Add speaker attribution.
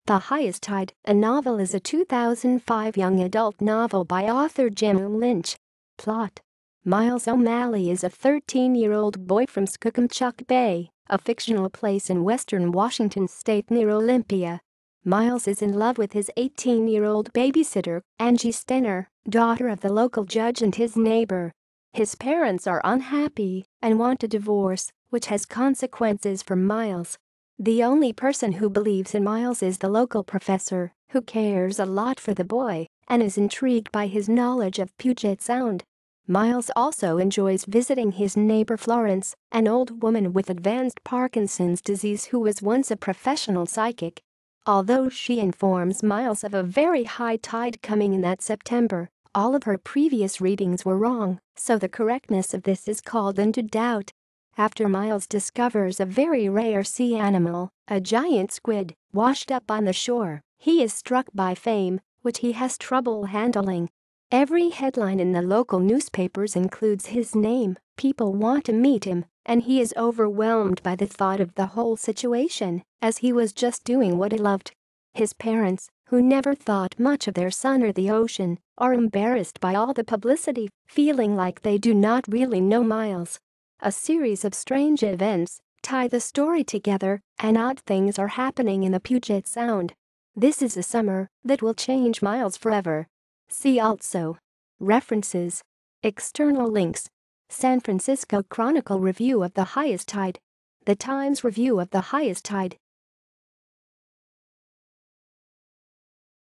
Speaker 1: The Highest Tide, a novel, is a 2005 young adult novel by author Jim Lynch. Plot: Miles O'Malley is a 13-year-old boy from Skookumchuck Bay, a fictional place in western Washington state near Olympia. Miles is in love with his 18-year-old babysitter, Angie Stenner, daughter of the local judge and his neighbor. His parents are unhappy and want a divorce, which has consequences for Miles. The only person who believes in Miles is the local professor, who cares a lot for the boy and is intrigued by his knowledge of Puget Sound. Miles also enjoys visiting his neighbor Florence, an old woman with advanced Parkinson's disease who was once a professional psychic. Although she informs Miles of a very high tide coming in that September, all of her previous readings were wrong, so the correctness of this is called into doubt. After Miles discovers a very rare sea animal, a giant squid, washed up on the shore, he is struck by fame, which he has trouble handling. Every headline in the local newspapers includes his name, people want to meet him, and he is overwhelmed by the thought of the whole situation, as he was just doing what he loved. His parents, who never thought much of their son or the ocean, are embarrassed by all the publicity, feeling like they do not really know Miles. A series of strange events tie the story together, and odd things are happening in the Puget Sound. This is a summer that will change Miles forever. See also. References. External links. San Francisco Chronicle review of The Highest Tide. The Times review of The Highest Tide.